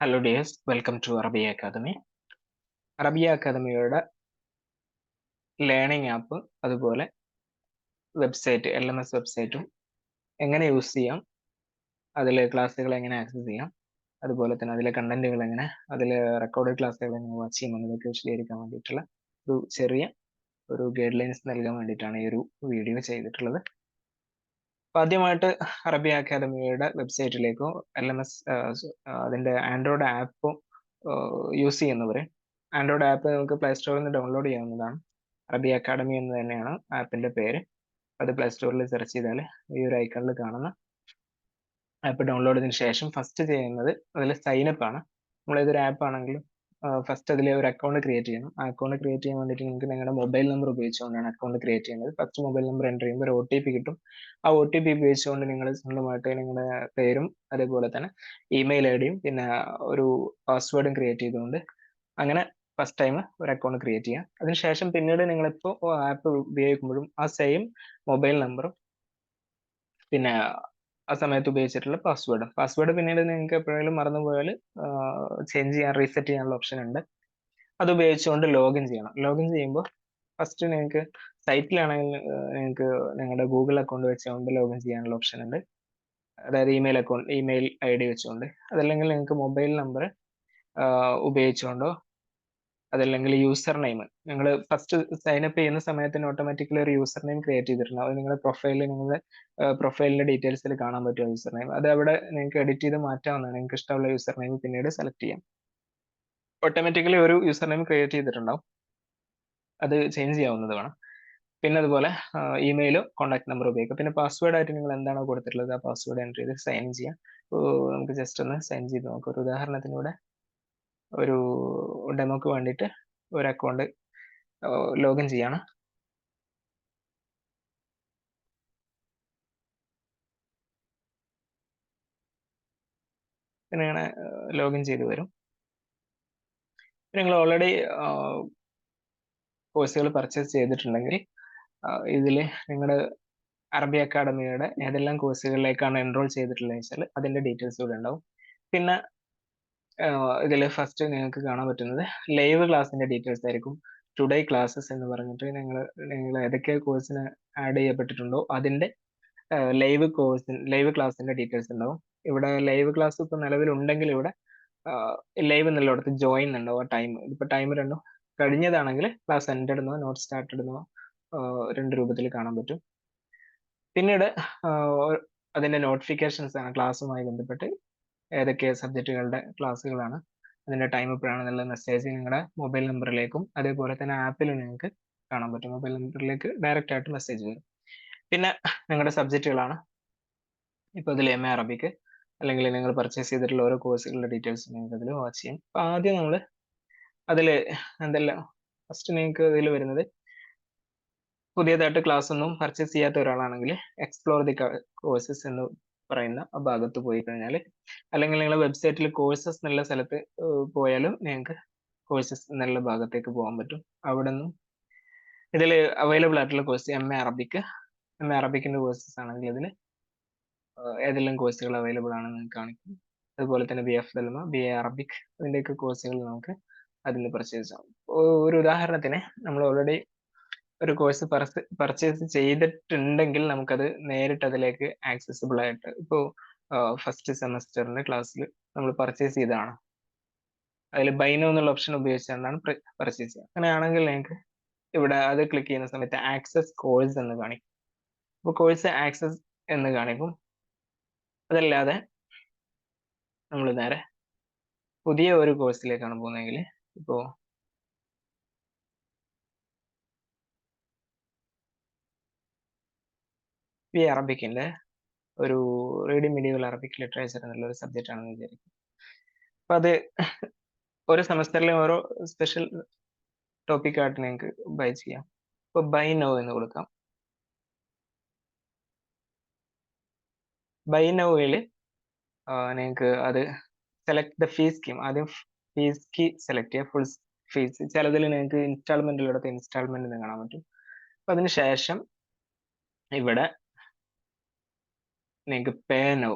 Hello dears, welcome to Arabiya Academy. Arabiya അക്കാദമിയുടെ learning app അതുപോലെ website LMS വെബ്സൈറ്റും എങ്ങനെ യൂസ് ചെയ്യാം, അതിലെ ക്ലാസ്സുകൾ എങ്ങനെ ആക്സസ് ചെയ്യാം, അതുപോലെ തന്നെ അതിലെ കണ്ടന്റുകൾ എങ്ങനെ, അതിലെ റെക്കോർഡഡ് ക്ലാസ്സുകൾ എങ്ങനെ വാച്ച് ചെയ്യാം എന്നതൊക്കെ വിശദീകരിക്കാൻ വേണ്ടിയിട്ടുള്ള ഒരു ചെറിയ ഗൈഡ് ലൈൻസ് നൽകാൻ വേണ്ടിയിട്ടാണ് ഈ ഒരു വീഡിയോ ചെയ്തിട്ടുള്ളത്. അപ്പൊ ആദ്യമായിട്ട് അറബിയ അക്കാദമിയുടെ വെബ്സൈറ്റിലേക്കോ LMS അതിന്റെ ആൻഡ്രോയിഡ് ആപ്പോ യൂസ് ചെയ്യുന്നവരെ ആൻഡ്രോയിഡ് ആപ്പ് നമുക്ക് പ്ലേ സ്റ്റോറിൽ നിന്ന് ഡൗൺലോഡ് ചെയ്യാവുന്നതാണ്. അറബിയ അക്കാഡമി എന്ന് തന്നെയാണ് ആപ്പിന്റെ പേര്. അത് പ്ലേ സ്റ്റോറിൽ സെർച്ച് ചെയ്താൽ ഈ ഒരു ഐക്കണിൽ കാണുന്ന ആപ്പ് ഡൗൺലോഡ് ചെയ്തതിനു ശേഷം ഫസ്റ്റ് ചെയ്യുന്നത് അതിൽ സൈനപ്പ് ആണ്. നമ്മൾ ഏതൊരു ആപ്പ് ആണെങ്കിലും ഫസ്റ്റ് അതിൽ ഒരു അക്കൗണ്ട് ക്രിയേറ്റ് ചെയ്യണം. ആ അക്കൗണ്ട് ക്രിയേറ്റ് ചെയ്യാൻ വേണ്ടിയിട്ട് നിങ്ങൾക്ക് നിങ്ങളുടെ മൊബൈൽ നമ്പർ ഉപയോഗിച്ചുകൊണ്ടാണ് അക്കൗണ്ട് ക്രിയേറ്റ് ചെയ്യുന്നത്. ഫസ്റ്റ് മൊബൈൽ നമ്പർ എൻ്റർ ചെയ്യുമ്പോൾ ഒരു OTP കിട്ടും. ആ OTP ഉപയോഗിച്ചുകൊണ്ട് നിങ്ങൾ സ്വന്തമായിട്ട് നിങ്ങളുടെ പേരും അതേപോലെ തന്നെ ഇമെയിൽ ഐഡിയും പിന്നെ ഒരു പാസ്വേഡും ക്രിയേറ്റ് ചെയ്തുകൊണ്ട് അങ്ങനെ ഫസ്റ്റ് ടൈം ഒരു അക്കൗണ്ട് ക്രിയേറ്റ് ചെയ്യാം. അതിനുശേഷം പിന്നീട് നിങ്ങളിപ്പോൾ ആപ്പ് ഉപയോഗിക്കുമ്പോഴും ആ സെയിം മൊബൈൽ നമ്പറും പിന്നെ ആ സമയത്ത് ഉപയോഗിച്ചിട്ടുള്ള പാസ്വേഡ് പിന്നീട് നിങ്ങൾക്ക് എപ്പോഴെങ്കിലും മറന്നുപോയാൽ ചേഞ്ച് ചെയ്യാൻ റീസെറ്റ് ചെയ്യാനുള്ള ഓപ്ഷൻ ഉണ്ട്. അത് ഉപയോഗിച്ചുകൊണ്ട് ലോഗിൻ ചെയ്യണം. ലോഗിൻ ചെയ്യുമ്പോൾ ഫസ്റ്റ് നിങ്ങൾക്ക് സൈറ്റിലാണെങ്കിൽ നിങ്ങൾക്ക് നിങ്ങളുടെ ഗൂഗിൾ അക്കൗണ്ട് വെച്ചുകൊണ്ട് ലോഗിൻ ചെയ്യാനുള്ള ഓപ്ഷൻ ഉണ്ട്. അതായത് ഇമെയിൽ ID വെച്ചുകൊണ്ട്, അതല്ലെങ്കിൽ നിങ്ങൾക്ക് മൊബൈൽ നമ്പർ ഉപയോഗിച്ചുകൊണ്ടോ അതല്ലെങ്കിൽ യൂസർ നെയിം നിങ്ങൾ ഫസ്റ്റ് സൈനപ്പ് ചെയ്യുന്ന സമയത്തിന് ഓട്ടോമാറ്റിക്കലി ഒരു യൂസർ നെയിം ക്രിയേറ്റ് ചെയ്തിട്ടുണ്ട്. അത് നിങ്ങളുടെ പ്രൊഫൈലിന്റെ ഡീറ്റെയിൽസിൽ കാണാൻ പറ്റും യൂസർ നെയിം. അത് അവിടെ നിങ്ങൾക്ക് എഡിറ്റ് ചെയ്ത് മാറ്റാവുന്നതാണ്. നിങ്ങൾക്ക് ഇഷ്ടമുള്ള യൂസർ നെയിം പിന്നീട് സെലക്ട് ചെയ്യാം. ഓട്ടോമാറ്റിക്കലി ഒരു യൂസർ നെയിം ക്രിയേറ്റ് ചെയ്തിട്ടുണ്ടാവും, അത് ചേഞ്ച് ചെയ്യാവുന്നതാണ്. പിന്നെ അതുപോലെ ഇമെയിലോ കോൺടാക്ട് നമ്പർ ഉപയോഗിക്കുക. പിന്നെ പാസ്വേഡ് ആയിട്ട് നിങ്ങൾ എന്താണോ കൊടുത്തിട്ടുള്ളത് ആ പാസ്വേഡ് എൻ്റർ ചെയ്ത് സൈൻ ചെയ്യാം. നമുക്ക് ജസ്റ്റ് ഒന്ന് സൈൻ ചെയ്ത് നോക്കാം. ഒരു ഉദാഹരണത്തിലൂടെ ഒരു ഡെമോക്ക് വേണ്ടിയിട്ട് ഒരു അക്കൗണ്ട് ലോഗിൻ ചെയ്യാണ്. പിന്നെ ഇങ്ങനെ ലോഗിൻ ചെയ്ത് വരും. നിങ്ങൾ ഓൾറെഡി കോഴ്സുകൾ പർച്ചേസ് ചെയ്തിട്ടുണ്ടെങ്കിൽ ഇതിൽ നിങ്ങളുടെ അറബി അക്കാഡമിയുടെ ഏതെല്ലാം കോഴ്സുകളിലേക്കാണ് എൻറോൾ ചെയ്തിട്ടുള്ളത് വെച്ചാൽ അതിന്റെ ഡീറ്റെയിൽസ് ഇവിടെ ഉണ്ടാവും. പിന്നെ ഇതിൽ ഫസ്റ്റ് നിങ്ങൾക്ക് കാണാൻ പറ്റുന്നത് ലൈവ് ക്ലാസ്സിന്റെ ഡീറ്റെയിൽസ് ആയിരിക്കും. ടുഡേ ക്ലാസ്സസ് എന്ന് പറഞ്ഞിട്ട് നിങ്ങൾ ഏതൊക്കെ കോഴ്സിന് ആഡ് ചെയ്യപ്പെട്ടിട്ടുണ്ടോ അതിന്റെ ലൈവ് ക്ലാസ്സിന്റെ ഡീറ്റെയിൽസ് ഉണ്ടാവും. ഇവിടെ ലൈവ് ക്ലാസ് ഇപ്പൊ നിലവിലുണ്ടെങ്കിൽ ഇവിടെ ലൈവ് എന്നുള്ളിടത്ത് ജോയിൻ ഉണ്ടാവും. ആ ടൈം ഇപ്പൊ ടൈം രണ്ടും കഴിഞ്ഞതാണെങ്കിൽ ക്ലാസ് എൻഡ് എന്നോ നോട്ട് സ്റ്റാർട്ടഡ് എന്നോ രണ്ട് രൂപത്തിൽ കാണാൻ പറ്റും. പിന്നീട് അതിന്റെ നോട്ടിഫിക്കേഷൻസ് ആണ് ക്ലാസ്സുമായി ബന്ധപ്പെട്ട് ഏതൊക്കെ സബ്ജക്റ്റുകളുടെ ക്ലാസ്സുകളാണ് അതിന്റെ ടൈം എപ്പോഴാണെന്നുള്ള മെസ്സേജ് നിങ്ങളുടെ മൊബൈൽ നമ്പറിലേക്കും അതേപോലെ തന്നെ ആപ്പിൽ നിങ്ങൾക്ക് കാണാൻ പറ്റും. മൊബൈൽ നമ്പറിലേക്ക് ഡയറക്റ്റ് ആയിട്ട് മെസ്സേജ് വരും. പിന്നെ നിങ്ങളുടെ സബ്ജക്റ്റുകളാണ് ഇപ്പൊ ഇതിൽ MA അറബിക്ക് അല്ലെങ്കിൽ നിങ്ങൾ പർച്ചേസ് ചെയ്തിട്ടുള്ള ഓരോ കോഴ്സുകളുടെ ഡീറ്റെയിൽസ് നിങ്ങൾക്ക് അതിൽ വാച്ച് ചെയ്യാം. അപ്പൊ ആദ്യം നമ്മൾ അതിൽ എന്തെല്ലാം ഫസ്റ്റ് നിങ്ങൾക്ക് ഇതിൽ വരുന്നത് പുതിയതായിട്ട് ക്ലാസ് ഒന്നും പർച്ചേസ് ചെയ്യാത്ത ഒരാളാണെങ്കിൽ എക്സ്പ്ലോർ ദി കോഴ്സസ് എന്ന് പറയുന്ന ആ ഭാഗത്ത് പോയി കഴിഞ്ഞാൽ അല്ലെങ്കിൽ നിങ്ങൾ വെബ്സൈറ്റിൽ കോഴ്സസ് എന്നുള്ള സ്ഥലത്ത് പോയാലും നിങ്ങൾക്ക് കോഴ്സസ് എന്നുള്ള ഭാഗത്തേക്ക് പോകാൻ പറ്റും. അവിടെ നിന്നും ഇതിൽ അവൈലബിൾ ആയിട്ടുള്ള കോഴ്സ് MA അറബിക്കിന്റെ കോഴ്സസ് ആണെങ്കിൽ ഇതിൽ ഏതെല്ലാം കോഴ്സുകൾ അവൈലബിൾ ആണെന്ന് കാണിക്കും. അതുപോലെ തന്നെ BF ദൽമ BA അറബിക് അതിൻ്റെയൊക്കെ കോഴ്സുകൾ നമുക്ക് അതിൽ പർച്ചേസ് ചെയ്യാം. ഒരു ഉദാഹരണത്തിന് നമ്മൾ ഓൾറെഡി ഒരു കോഴ്സ് പർച്ചേസ് ചെയ്തിട്ടുണ്ടെങ്കിൽ നമുക്കത് നേരിട്ട് അതിലേക്ക് ആക്സസിബിൾ ആയിട്ട് ഇപ്പോൾ ഫസ്റ്റ് സെമസ്റ്ററിന്റെ ക്ലാസ്സിൽ നമ്മൾ പർച്ചേസ് ചെയ്തതാണ്, അതിൽ ബൈനോ എന്നുള്ള ഓപ്ഷൻ ഉപയോഗിച്ചുകൊണ്ടാണ് പർച്ചേസ് ചെയ്യുക. അങ്ങനെയാണെങ്കിൽ നിങ്ങൾക്ക് ഇവിടെ അത് ക്ലിക്ക് ചെയ്യുന്ന സമയത്ത് ആക്സസ് കോഴ്സ് എന്ന് കാണിക്കും. അപ്പോൾ കോഴ്സ് ആക്സസ് എന്ന് കാണിക്കും. അതല്ലാതെ നമ്മൾ നേരെ പുതിയ ഒരു കോഴ്സിലേക്കാണ് പോകുന്നതെങ്കിൽ ഇപ്പോൾ BA അറബിക്കിന്റെ ഒരു റീഡിംഗ് മീഡിയൽ അറബിക് ലിറ്ററേച്ചർ എന്നുള്ള ഒരു സബ്ജക്റ്റ് ആണെന്ന് വിചാരിക്കും. അപ്പൊ അത് ഓരോ സെമസ്റ്ററിലും ഓരോ സ്പെഷ്യൽ ടോപ്പിക് ആയിട്ട് നിങ്ങൾക്ക് ബൈ ചെയ്യാം. ഇപ്പൊ ബൈ നൗ എന്ന് കൊടുക്കാം. ബൈ നൗവിൽ നിങ്ങൾക്ക് അത് സെലക്ട് ദ ഫീസ് സ്കീം, ആദ്യം ഫീസ് കീ സെലക്ട് ചെയ്യുക. ഫുൾ ഫീസ് ചിലതിൽ നിങ്ങൾക്ക് ഇൻസ്റ്റാൾമെന്റിലെടുത്ത് ഇൻസ്റ്റാൾമെന്റ് എന്ന് കാണാൻ പറ്റും. അപ്പൊ അതിന് ശേഷം ഇവിടെ നിങ്ങൾക്ക് പേ നൗ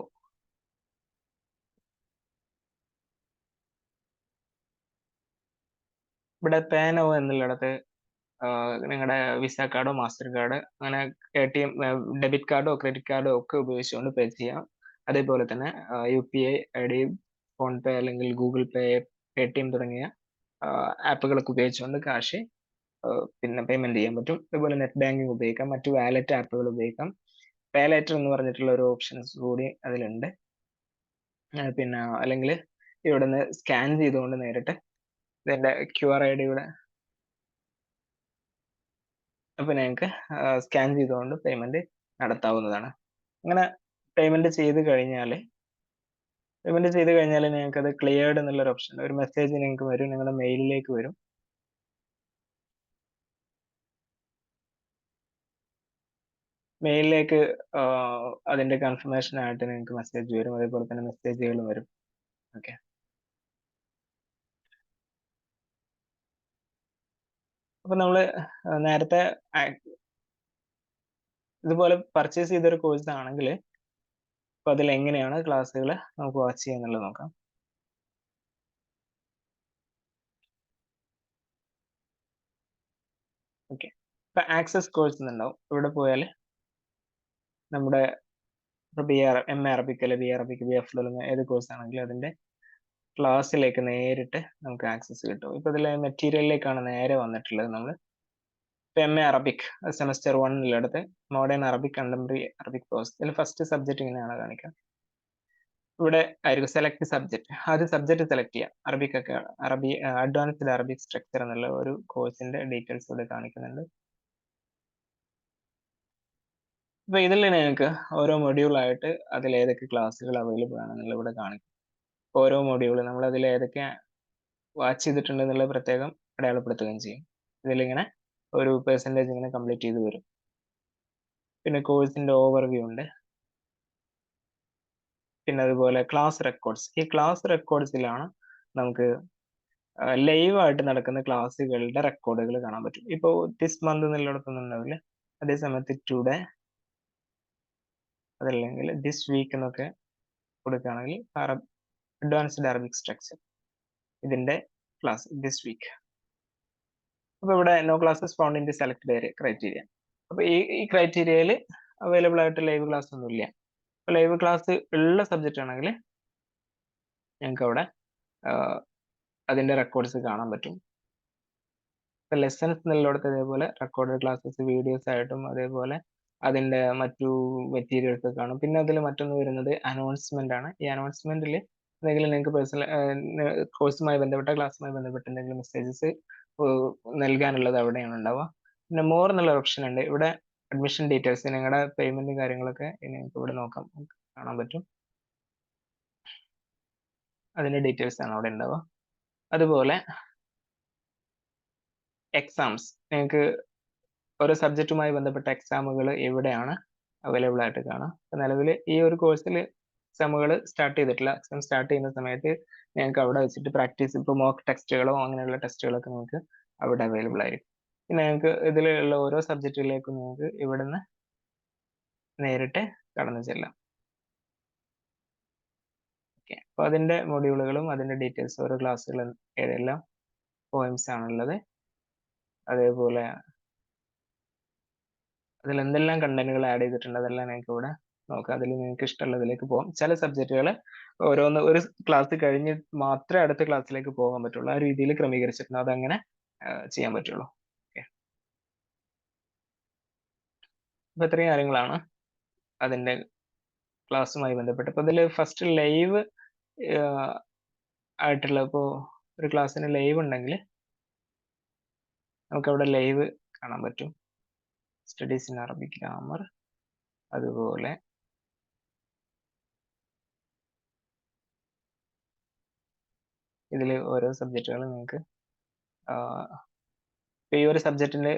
ഇവിടെ പേ നൗ എന്നുള്ളിടത്ത് നിങ്ങളുടെ വിസ കാർഡോ മാസ്റ്റർ കാർഡ് അങ്ങനെ ATM ഡെബിറ്റ് കാർഡോ ക്രെഡിറ്റ് കാർഡോ ഒക്കെ ഉപയോഗിച്ചുകൊണ്ട് പേ ചെയ്യാം. അതേപോലെ തന്നെ UPI ID, ഫോൺ പേ അല്ലെങ്കിൽ ഗൂഗിൾ പേ, പേടിഎം തുടങ്ങിയ ആപ്പുകളൊക്കെ ഉപയോഗിച്ചുകൊണ്ട് കാശ് പിന്നെ പേയ്മെന്റ് ചെയ്യാൻ പറ്റും. അതുപോലെ നെറ്റ് ബാങ്കിങ് ഉപയോഗിക്കാം, മറ്റു വാലറ്റ് ആപ്പുകൾ ഉപയോഗിക്കാം. പേ ലേറ്റർ എന്ന് പറഞ്ഞിട്ടുള്ള ഒരു ഓപ്ഷൻസ് കൂടി അതിലുണ്ട്. പിന്നെ അല്ലെങ്കിൽ ഇവിടുന്ന് സ്കാൻ ചെയ്തുകൊണ്ട് നേരിട്ട് ഇതിന്റെ QR ID യുടെ അപ്പൊ ഞങ്ങൾക്ക് സ്കാൻ ചെയ്തുകൊണ്ട് പേയ്മെന്റ് നടത്താവുന്നതാണ്. അങ്ങനെ പേയ്മെന്റ് ചെയ്ത് കഴിഞ്ഞാൽ നിങ്ങൾക്ക് അത് ക്ലിയർഡ് എന്നുള്ളൊരു ഓപ്ഷൻ, ഒരു മെസ്സേജ് നിങ്ങൾക്ക് വരും, നിങ്ങളുടെ മെയിലിലേക്ക് വരും. മെയിലിലേക്ക് അതിന്റെ കൺഫർമേഷൻ ആയിട്ട് നിങ്ങൾക്ക് മെസ്സേജ് വരും, അതേപോലെ തന്നെ മെസ്സേജുകൾ വരും. ഓക്കെ, അപ്പൊ നമ്മള് നേരത്തെ ഇതുപോലെ പർച്ചേസ് ചെയ്തൊരു കോഴ്സ് ആണെങ്കിൽ അപ്പൊ അതിൽ എങ്ങനെയാണ് ക്ലാസ്സുകൾ നമുക്ക് വാച്ച് ചെയ്യാന്നുള്ളത് നോക്കാം. ഓക്കെ, ഇപ്പൊ ആക്സസ് കോഴ്സ് എന്നുണ്ടാവും. ഇവിടെ പോയാൽ നമ്മുടെ MA അറബിക് അല്ലെ BA അറബിക്, BF ഏത് കോഴ്സ് ആണെങ്കിലും അതിന്റെ ക്ലാസ്സിലേക്ക് നേരിട്ട് നമുക്ക് ആക്സസ് കിട്ടും. ഇപ്പൊ ഇതിലെ മെറ്റീരിയലിലേക്കാണ് നേരെ വന്നിട്ടുള്ളത്. നമ്മൾ MA Arabic semester 1 modern Arabic, contemporary Arabic course, ഇതിൽ ഫസ്റ്റ് സബ്ജക്ട് ഇങ്ങനെയാണ് കാണിക്കുക. ഇവിടെ ആയിരിക്കും സെലക്ട് സബ്ജക്ട്, ആദ്യം സബ്ജക്ട് സെലക്ട് ചെയ്യാം. അറബിക് ഒക്കെ അഡ്വാൻസ്ഡ് അറബിക് സ്ട്രക്ചർ എന്നുള്ള ഒരു കോഴ്സിന്റെ ഡീറ്റെയിൽസ് ഇവിടെ കാണിക്കുന്നുണ്ട്. അപ്പൊ ഇതിൽ നിങ്ങൾക്ക് ഓരോ മൊഡ്യൂളായിട്ട് അതിൽ ഏതൊക്കെ ക്ലാസ്സുകൾ അവൈലബിൾ ആണെന്നുള്ള ഇവിടെ കാണിക്കും. ഓരോ മൊഡ്യൂൾ നമ്മൾ അതിൽ ഏതൊക്കെ വാച്ച് ചെയ്തിട്ടുണ്ട് എന്നുള്ളത് പ്രത്യേകം അടയാളപ്പെടുത്തുകയും ചെയ്യും. ഇതിലിങ്ങനെ ഒരു പെർസെൻറ്റേജ് ഇങ്ങനെ കംപ്ലീറ്റ് ചെയ്ത് വരും. പിന്നെ കോഴ്സിന്റെ ഓവർവ്യൂ ഉണ്ട്. പിന്നെ അതുപോലെ ക്ലാസ് റെക്കോർഡ്സ്. ഈ ക്ലാസ് റെക്കോർഡ്സിലാണ് നമുക്ക് ലൈവ് ആയിട്ട് നടക്കുന്ന ക്ലാസ്സുകളുടെ റെക്കോർഡുകൾ കാണാൻ പറ്റും. ഇപ്പോൾ ദിസ് മന്ത് എന്നുള്ളിടത്തൊന്നും ഉണ്ടാവില്ല. അതേസമയത്ത് ടുഡേ അതല്ലെങ്കിൽ ദിസ് വീക്ക് എന്നൊക്കെ കൊടുക്കുകയാണെങ്കിൽ അഡ്വാൻസ്ഡ് അറബിക് സ്ട്രക്ചർ ഇതിന്റെ ക്ലാസ് ദിസ് വീക്ക്. അപ്പൊ ഇവിടെ no classes found in the selected criteria. അപ്പൊ ഈ ക്രൈറ്റീരിയയിൽ അവൈലബിൾ ആയിട്ട് ലൈവ് ക്ലാസ് ഒന്നും ഇല്ല. അപ്പൊ ലൈവ് ക്ലാസ് ഉള്ള സബ്ജക്റ്റ് ആണെങ്കിൽ ഞങ്ങൾക്ക് അവിടെ അതിന്റെ റെക്കോർഡ്സ് കാണാൻ പറ്റും. ഇപ്പൊ ലെസൺസ് എന്നുള്ളിടത്ത് ഇതേപോലെ റെക്കോർഡഡ് ക്ലാസ്സസ് വീഡിയോസ് ആയിട്ടും അതേപോലെ അതിന്റെ മറ്റു മെറ്റീരിയൽസ് കാണും. പിന്നെ അതിൽ മറ്റൊന്ന് വരുന്നത് അനൗൺസ്മെന്റ് ആണ്. ഈ അനൗൺസ്മെന്റിൽ എന്തെങ്കിലും നിങ്ങൾക്ക് പേഴ്സണൽ കോഴ്സുമായി ബന്ധപ്പെട്ട ക്ലാസ്സുമായി ബന്ധപ്പെട്ട എന്തെങ്കിലും മെസ്സേജസ് നൽകാനുള്ളത് അവിടെയാണ് ഉണ്ടാവുക. പിന്നെ മോർ എന്നുള്ള ഓപ്ഷൻ ഉണ്ട്. ഇവിടെ അഡ്മിഷൻ ഡീറ്റെയിൽസ്, നിങ്ങളുടെ പേയ്മെന്റും കാര്യങ്ങളൊക്കെ നിങ്ങൾക്ക് ഇവിടെ നോക്കാം, കാണാൻ പറ്റും. അതിന്റെ ഡീറ്റെയിൽസ് ആണ് അവിടെ ഉണ്ടാവുക. അതുപോലെ എക്സാംസ്, നിങ്ങൾക്ക് ഓരോ സബ്ജക്റ്റുമായി ബന്ധപ്പെട്ട എക്സാമുകൾ എവിടെയാണ് അവൈലബിൾ ആയിട്ട് കാണാം. നിലവിൽ ഈ ഒരു കോഴ്സിൽ എക്സാമുകൾ സ്റ്റാർട്ട് ചെയ്തിട്ടില്ല. എക്സാം സ്റ്റാർട്ട് ചെയ്യുന്ന സമയത്ത് ഞങ്ങൾക്ക് അവിടെ വെച്ചിട്ട് പ്രാക്ടീസ്, ഇപ്പോൾ മോക്ക് ടെസ്റ്റുകളോ അങ്ങനെയുള്ള ടെസ്റ്റുകളൊക്കെ നിങ്ങൾക്ക് അവിടെ അവൈലബിൾ ആയിരിക്കും. പിന്നെ ഞങ്ങൾക്ക് ഇതിലുള്ള ഓരോ സബ്ജക്റ്റുകളിലേക്കും നിങ്ങൾക്ക് ഇവിടുന്ന് നേരിട്ട് കടന്നു ചെല്ലാം. ഓക്കെ, അപ്പൊ അതിന്റെ മൊഡ്യൂളുകളും അതിന്റെ ഡീറ്റെയിൽസ്, ഓരോ ക്ലാസ്സുകളും ഏതെല്ലാം പോയിന്റ്സ് ആണുള്ളത്, അതേപോലെ അതിൽ എന്തെല്ലാം കണ്ടന്റുകൾ ആഡ് ചെയ്തിട്ടുണ്ട് അതെല്ലാം നിങ്ങൾക്ക് ഇവിടെ നോക്കാം. അതിൽ നിങ്ങൾക്ക് ഇഷ്ടമുള്ളതിലേക്ക് പോകാം. ചില സബ്ജക്റ്റുകൾ ഓരോന്ന് ഒരു ക്ലാസ് കഴിഞ്ഞ് മാത്രമേ അടുത്ത ക്ലാസ്സിലേക്ക് പോകാൻ പറ്റുള്ളൂ. ആ രീതിയിൽ ക്രമീകരിച്ചിട്ടുണ്ട്, അതങ്ങനെ ചെയ്യാൻ പറ്റുള്ളൂ. ഓക്കെ, അപ്പൊ ഇത്രയും കാര്യങ്ങളാണ് അതിന്റെ ക്ലാസ്സുമായി ബന്ധപ്പെട്ട്. ഇപ്പൊ ഇതിൽ ഫസ്റ്റ് ലൈവ് ആയിട്ടുള്ള, ഇപ്പോൾ ഒരു ക്ലാസ്സിന് ലൈവ് ഉണ്ടെങ്കിൽ നമുക്ക് അവിടെ ലൈവ് കാണാൻ പറ്റും. സ്റ്റഡീസ് ഇൻ അറബിക് ഗ്രാമർ, അതുപോലെ ഇതിൽ ഓരോ സബ്ജക്റ്റുകളും നിങ്ങൾക്ക് ഈ ഒരു സബ്ജക്റ്റിന്റെ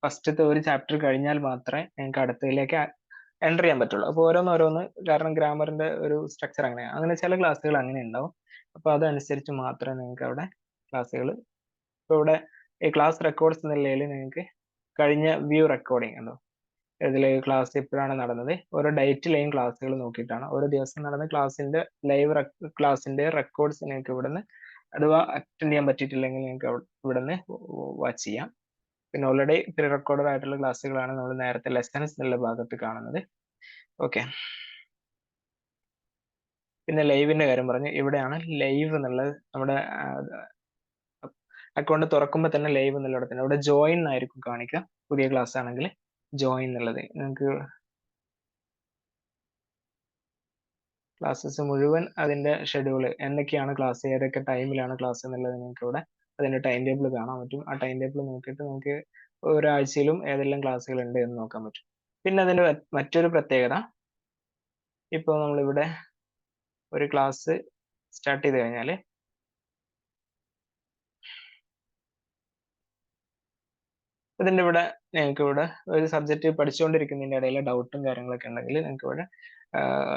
ഫസ്റ്റത്തെ ഒരു ചാപ്റ്റർ കഴിഞ്ഞാൽ മാത്രമേ നിങ്ങൾക്ക് അടുത്തതിലേക്ക് എൻ്റർ ചെയ്യാൻ പറ്റുള്ളൂ. അപ്പോൾ ഓരോന്നോരോന്ന്, കാരണം ഗ്രാമറിന്റെ ഒരു സ്ട്രക്ചർ അങ്ങനെയാണ്. അങ്ങനെ ചില ക്ലാസ്സുകൾ അങ്ങനെ ഉണ്ടാവും. അപ്പോൾ അതനുസരിച്ച് മാത്രമേ നിങ്ങൾക്ക് അവിടെ ക്ലാസ്സുകൾ, ഇപ്പോൾ ഇവിടെ ഈ ക്ലാസ് റെക്കോർഡ്സ് നിലയിൽ നിങ്ങൾക്ക് കഴിഞ്ഞ വ്യൂ റെക്കോർഡിംഗ് ഉണ്ടോ, ഇതിൽ ക്ലാസ് എപ്പോഴാണ് നടന്നത്, ഓരോ ഡേറ്റിലെയും ക്ലാസ്സുകൾ നോക്കിയിട്ടാണ് ഓരോ ദിവസം നടന്ന ക്ലാസ്സിന്റെ ലൈവ് ക്ലാസ്സിന്റെ റെക്കോർഡ്സ് നിങ്ങൾക്ക് ഇവിടുന്ന് അഥവാ അറ്റൻഡ് ചെയ്യാൻ പറ്റിയിട്ടില്ലെങ്കിൽ നിങ്ങൾക്ക് ഇവിടെ നിന്ന് വാച്ച് ചെയ്യാം. പിന്നെ ഓൾറെഡി പ്രീ റെക്കോർഡഡ് ആയിട്ടുള്ള ക്ലാസ്സുകളാണ് നമ്മൾ നേരത്തെ ലെസൺസ് എന്നുള്ള ഭാഗത്ത് കാണുന്നത്. ഓക്കെ, പിന്നെ ലൈവിന്റെ കാര്യം പറഞ്ഞു. ഇവിടെയാണ് ലൈവ് എന്നുള്ളത്. നമ്മുടെ അക്കൗണ്ട് തുറക്കുമ്പോൾ തന്നെ ലൈവ് എന്നുള്ളത് തന്നെ ഇവിടെ ജോയിൻ ആയിരിക്കും കാണിക്കുക. പുതിയ ക്ലാസ് ആണെങ്കിൽ ജോയിൻ എന്നുള്ളത് നിങ്ങൾക്ക് ക്ലാസ്സസ് മുഴുവൻ അതിന്റെ ഷെഡ്യൂൾ എന്തൊക്കെയാണ് ക്ലാസ്, ഏതൊക്കെ ടൈമിലാണ് ക്ലാസ് എന്നുള്ളത് നിങ്ങൾക്ക് ഇവിടെ അതിന്റെ ടൈം ടേബിൾ കാണാൻ പറ്റും. ആ ടൈം ടേബിൾ നോക്കിയിട്ട് നമുക്ക് ഒരാഴ്ചയിലും ഏതെല്ലാം ക്ലാസ്സുകൾ ഉണ്ട് എന്ന് നോക്കാൻ പറ്റും. പിന്നെ അതിന്റെ മറ്റൊരു പ്രത്യേകത, ഇപ്പോൾ നമ്മളിവിടെ ഒരു ക്ലാസ് സ്റ്റാർട്ട് ചെയ്ത് കഴിഞ്ഞാൽ ഇതിന്റെ ഇവിടെ നിങ്ങൾക്ക് ഇവിടെ ഒരു സബ്ജക്റ്റ് പഠിച്ചുകൊണ്ടിരിക്കുന്നതിന്റെ ഇടയിൽ ഡൗട്ടും കാര്യങ്ങളൊക്കെ ഉണ്ടെങ്കിൽ നിങ്ങൾക്ക് ഇവിടെ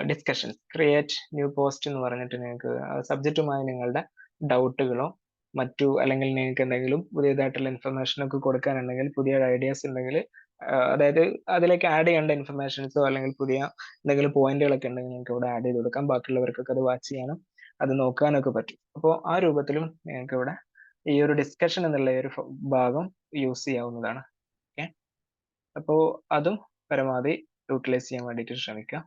ഡിസ്കഷൻ ക്രിയേറ്റ് ന്യൂ പോസ്റ്റ് എന്ന് പറഞ്ഞിട്ട് നിങ്ങൾക്ക് സബ്ജക്റ്റുമായി നിങ്ങളുടെ ഡൗട്ടുകളോ മറ്റു അല്ലെങ്കിൽ നിങ്ങൾക്ക് എന്തെങ്കിലും പുതിയതായിട്ടുള്ള ഇൻഫർമേഷൻ ഒക്കെ കൊടുക്കാനുണ്ടെങ്കിൽ, പുതിയ ഐഡിയാസ് ഉണ്ടെങ്കിൽ, അതായത് അതിലേക്ക് ആഡ് ചെയ്യേണ്ട ഇൻഫർമേഷൻസോ അല്ലെങ്കിൽ പുതിയ എന്തെങ്കിലും പോയിന്റുകളൊക്കെ ഉണ്ടെങ്കിൽ നിങ്ങൾക്ക് ഇവിടെ ആഡ് ചെയ്ത് കൊടുക്കാം. ബാക്കിയുള്ളവർക്കൊക്കെ അത് വാച്ച് ചെയ്യാനും അത് നോക്കാനൊക്കെ പറ്റും. അപ്പോൾ ആ രൂപത്തിലും നിങ്ങൾക്ക് ഇവിടെ ഈ ഒരു ഡിസ്കഷൻ എന്നുള്ള ഒരു ഭാഗം യൂസ് ചെയ്യാവുന്നതാണ്. ഓക്കെ, അപ്പോൾ അതും പരമാവധി യൂട്ടിലൈസ് ചെയ്യാൻ വേണ്ടിയിട്ട് ശ്രമിക്കുക.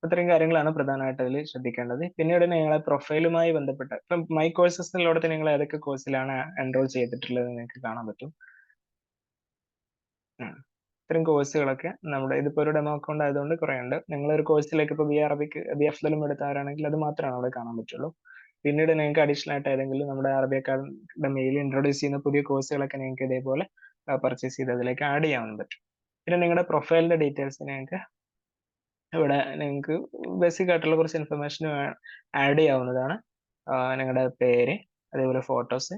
ഇത്രയും കാര്യങ്ങളാണ് പ്രധാനമായിട്ട് അതിൽ ശ്രദ്ധിക്കേണ്ടത്. പിന്നീട് നിങ്ങളെ പ്രൊഫൈലുമായി ബന്ധപ്പെട്ട ഇപ്പം മൈ കോഴ്സസിലൂടെ നിങ്ങൾ ഏതൊക്കെ കോഴ്സിലാണ് എൻറോൾ ചെയ്തിട്ടുള്ളത് നിങ്ങൾക്ക് കാണാൻ പറ്റും. ഇത്തരം കോഴ്സുകളൊക്കെ നമ്മുടെ ഇതിപ്പോ ഒരു ഡെമോ അക്കൗണ്ട് ആയതുകൊണ്ട് കുറെ ഉണ്ട്. നിങ്ങൾ ഒരു കോഴ്സിലേക്ക് ഇപ്പോൾ ബി അറബിക് ബി അഫ്സലും എടുത്തവരാണെങ്കിൽ അത് മാത്രമാണ് അവിടെ കാണാൻ പറ്റുള്ളൂ. പിന്നീട് നിങ്ങൾക്ക് അഡീഷണൽ ആയിട്ട് ഏതെങ്കിലും നമ്മുടെ അറബി അക്കാഡമിയിൽ ഇൻട്രൊഡ്യൂസ് ചെയ്യുന്ന പുതിയ കോഴ്സുകളൊക്കെ നിങ്ങൾക്ക് ഇതേപോലെ പർച്ചേസ് ചെയ്ത് അതിലേക്ക് ആഡ് ചെയ്യാൻ പറ്റും. പിന്നെ നിങ്ങളുടെ പ്രൊഫൈലിന്റെ ഡീറ്റെയിൽസ് നിങ്ങൾക്ക് ഇവിടെ നിങ്ങൾക്ക് ബേസിക് ആയിട്ടുള്ള കുറച്ച് ഇൻഫർമേഷൻ ആഡ് ചെയ്യാവുന്നതാണ്. നിങ്ങളുടെ പേര്, അതേപോലെ ഫോട്ടോസ്,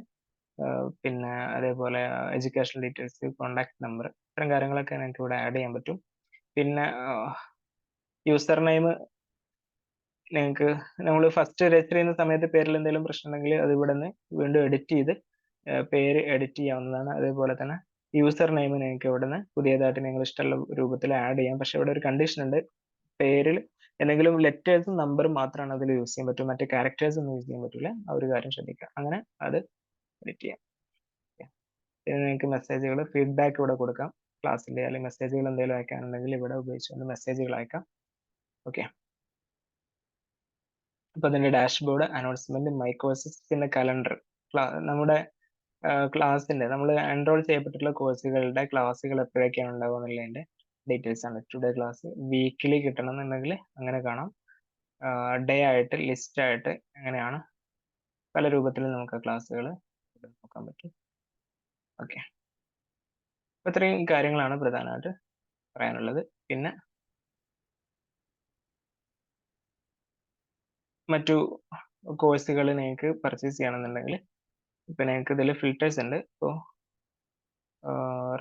പിന്നെ അതേപോലെ എഡ്യൂക്കേഷണൽ ഡീറ്റെയിൽസ്, കോൺടാക്ട് നമ്പർ, ഇത്തരം കാര്യങ്ങളൊക്കെ നിങ്ങൾക്ക് ഇവിടെ ആഡ് ചെയ്യാൻ പറ്റും. പിന്നെ യൂസർ നെയിം നിങ്ങൾക്ക് നമ്മൾ ഫസ്റ്റ് രജിസ്റ്റർ ചെയ്യുന്ന സമയത്ത് പേരിൽ എന്തെങ്കിലും പ്രശ്നം ഉണ്ടെങ്കിൽ അത് ഇവിടെ നിന്ന് വീണ്ടും എഡിറ്റ് ചെയ്ത് പേര് എഡിറ്റ് ചെയ്യാവുന്നതാണ്. അതേപോലെ തന്നെ യൂസർ നെയിം നിങ്ങൾക്ക് ഇവിടെ നിന്ന് പുതിയതായിട്ട് നിങ്ങൾ ഇഷ്ടമുള്ള രൂപത്തിൽ ആഡ് ചെയ്യാം. പക്ഷെ ഇവിടെ ഒരു കണ്ടീഷൻ ഉണ്ട്, പേരിൽ എന്തെങ്കിലും ലെറ്റേഴ്സും നമ്പറും മാത്രമാണ് അതിൽ യൂസ് ചെയ്യാൻ പറ്റും, മറ്റേ ക്യാരക്ടേഴ്സ് ഒന്നും യൂസ് ചെയ്യാൻ പറ്റില്ല. ആ ഒരു കാര്യം ശ്രദ്ധിക്കുക. അങ്ങനെ അത് എഡിറ്റ് ചെയ്യാം. പിന്നെ നിങ്ങൾക്ക് മെസ്സേജുകൾ ഫീഡ്ബാക്ക് ഇവിടെ കൊടുക്കാം. ക്ലാസ്സിന്റെ അല്ലെങ്കിൽ മെസ്സേജുകൾ എന്തെങ്കിലും അയക്കാനുണ്ടെങ്കിൽ ഇവിടെ ഉപയോഗിച്ചുകൊണ്ട് മെസ്സേജുകൾ അയക്കാം. ഓക്കെ, അപ്പൊ അതിന്റെ ഡാഷ്ബോർഡ്, അനൗൺസ്മെന്റ്, മൈ കോഴ്സസ്, പിന്നെ കലണ്ടർ, നമ്മുടെ ക്ലാസ്സിന്റെ നമ്മൾ എൻറോൾ ചെയ്യപ്പെട്ടിട്ടുള്ള കോഴ്സുകളുടെ ക്ലാസ്സുകൾ എപ്പോഴൊക്കെയാണ് ഉണ്ടാവുക എന്നുള്ളതിന്റെ ഡീറ്റെയിൽസ് ആണ്. ടുഡേ ക്ലാസ് വീക്കിലി കിട്ടണം എന്നുണ്ടെങ്കിൽ അങ്ങനെ കാണാം. ഡേ ആയിട്ട്, ലിസ്റ്റ് ആയിട്ട്, അങ്ങനെയാണ് പല രൂപത്തിൽ നമുക്ക് ക്ലാസ്സുകൾ നോക്കാൻ പറ്റും. ഓക്കെ, അപ്പൊ ഇത്രയും കാര്യങ്ങളാണ് പ്രധാനമായിട്ട് പറയാനുള്ളത്. പിന്നെ മറ്റു കോഴ്സുകൾ നിങ്ങൾക്ക് പർച്ചേസ് ചെയ്യണമെന്നുണ്ടെങ്കിൽ ഇപ്പൊ നിങ്ങൾക്ക് ഇതിൽ ഫിൽറ്റേഴ്സ് ഉണ്ട്. ഇപ്പോൾ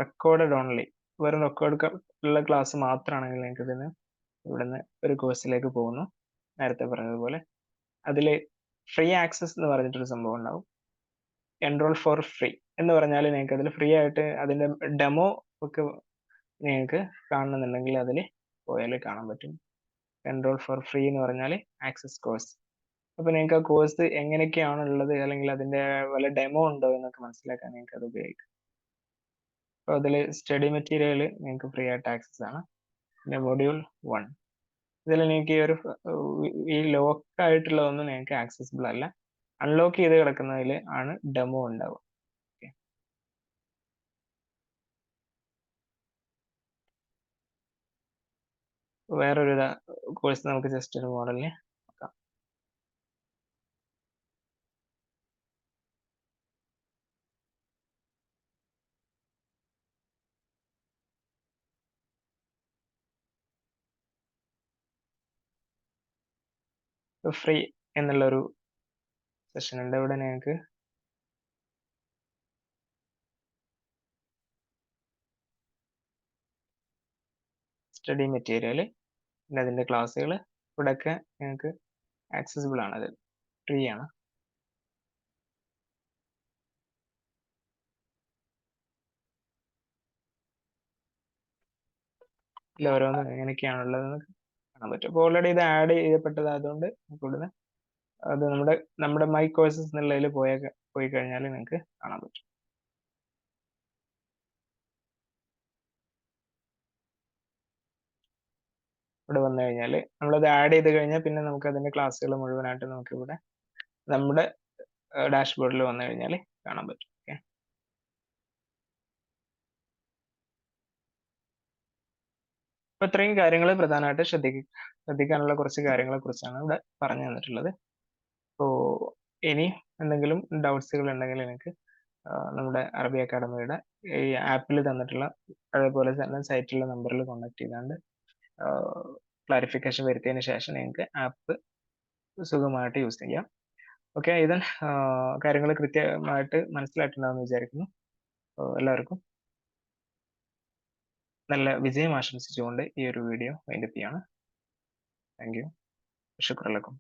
റെക്കോർഡഡ് ഓൺലി, വെറും റെക്കോർഡ് ഉള്ള ക്ലാസ് മാത്രമാണെങ്കിൽ നിങ്ങൾക്ക് ഇതിന് ഇവിടുന്ന് ഒരു കോഴ്സിലേക്ക് പോകുന്നു. നേരത്തെ പറഞ്ഞതുപോലെ അതിൽ ഫ്രീ ആക്സസ് എന്ന് പറഞ്ഞിട്ടൊരു സംഭവം ഉണ്ടാവും. എൻറോൾ ഫോർ ഫ്രീ എന്ന് പറഞ്ഞാൽ നിങ്ങൾക്ക് അതിൽ ഫ്രീ ആയിട്ട് അതിന്റെ ഡെമോ ഒക്കെ നിങ്ങൾക്ക് കാണണമെന്നുണ്ടെങ്കിൽ അതിൽ പോയാൽ കാണാൻ പറ്റും. എൻറോൾ ഫോർ ഫ്രീ എന്ന് പറഞ്ഞാൽ ആക്സസ് കോഴ്സ്. അപ്പൊ നിങ്ങൾക്ക് ആ കോഴ്സ് എങ്ങനെയൊക്കെയാണ് ഉള്ളത് അല്ലെങ്കിൽ അതിന്റെ വല്ല ഡെമോ ഉണ്ടോ എന്നൊക്കെ മനസ്സിലാക്കാൻ നിങ്ങൾക്ക് അത് ഉപയോഗിക്കാം. അപ്പോൾ അതിൽ സ്റ്റഡി മെറ്റീരിയൽ നിങ്ങൾക്ക് ഫ്രീ ആയിട്ട് ആക്സസ് ആണ്. പിന്നെ മൊഡ്യൂൾ 1 ഇതിൽ നിങ്ങൾക്ക് ഈ ലോക്ക് ആയിട്ടുള്ളതൊന്നും നിങ്ങൾക്ക് ആക്സസിബിൾ അല്ല. അൺലോക്ക് ചെയ്ത് കിടക്കുന്നതിൽ ആണ് ഡെമോ ഉണ്ടാവുക. വേറൊരു കോഴ്സ് നമുക്ക് ജസ്റ്റ് ഒരു മോഡലിന് നോക്കാം. ഫ്രീ എന്നുള്ളൊരു സെഷൻ ഉണ്ട്. ഇവിടെ നിങ്ങൾക്ക് സ്റ്റഡി മെറ്റീരിയൽ പിന്നെ അതിന്റെ ക്ലാസ്സുകൾ ഇവിടെയൊക്കെ നിങ്ങൾക്ക് ആക്സസിബിൾ ആണ്. അത് ഫ്രീ ആണ്. ഇതിൽ ഓരോന്ന് എങ്ങനെയൊക്കെയാണുള്ളതെന്ന് കാണാൻ പറ്റും. അപ്പോൾ ഓൾറെഡി ഇത് ആഡ് ചെയ്യപ്പെട്ടത് അതുകൊണ്ട് നമുക്ക് ഇവിടുന്ന് അത് നമ്മുടെ മൈ കോഴ്സസ് എന്നുള്ളതിൽ പോയി കഴിഞ്ഞാൽ നിങ്ങൾക്ക് കാണാൻ പറ്റും. ഇവിടെ വന്നു കഴിഞ്ഞാൽ നമ്മളത് ആഡ് ചെയ്ത് കഴിഞ്ഞാൽ പിന്നെ നമുക്ക് അതിന്റെ ക്ലാസ്സുകൾ മുഴുവനായിട്ട് നമുക്ക് ഇവിടെ നമ്മുടെ ഡാഷ്ബോർഡിൽ വന്നു കഴിഞ്ഞാൽ കാണാൻ പറ്റും. ഓക്കെ, അപ്പൊ ഇത്രയും കാര്യങ്ങൾ പ്രധാനമായിട്ട് ശ്രദ്ധിക്കാനുള്ള കുറച്ച് കാര്യങ്ങളെ കുറിച്ചാണ് ഇവിടെ പറഞ്ഞു തന്നിട്ടുള്ളത്. അപ്പോ ഇനി എന്തെങ്കിലും ഡൗട്ട്സുകൾ ഉണ്ടെങ്കിൽ എനിക്ക് നമ്മുടെ അറബി അക്കാഡമിയുടെ ഈ ആപ്പിൽ തന്നിട്ടുള്ള അതേപോലെ തന്നെ സൈറ്റിലുള്ള നമ്പറിൽ കോൺടാക്ട് ചെയ്താണ്ട് ക്ലാരിഫിക്കേഷൻ വരുത്തിയതിന് ശേഷം നിങ്ങൾക്ക് ആപ്പ് സുഖമായിട്ട് യൂസ് ചെയ്യാം. ഓക്കെ, ഇത് കാര്യങ്ങൾ കൃത്യമായിട്ട് മനസ്സിലായിട്ടുണ്ടാവുമെന്ന് വിചാരിക്കുന്നു. എല്ലാവർക്കും നല്ല വിജയം ആശംസിച്ചുകൊണ്ട് ഈ ഒരു വീഡിയോ വൈൻഡപ്പ് ചെയ്യാണ്. Thank you. ശുക്രലക്കും.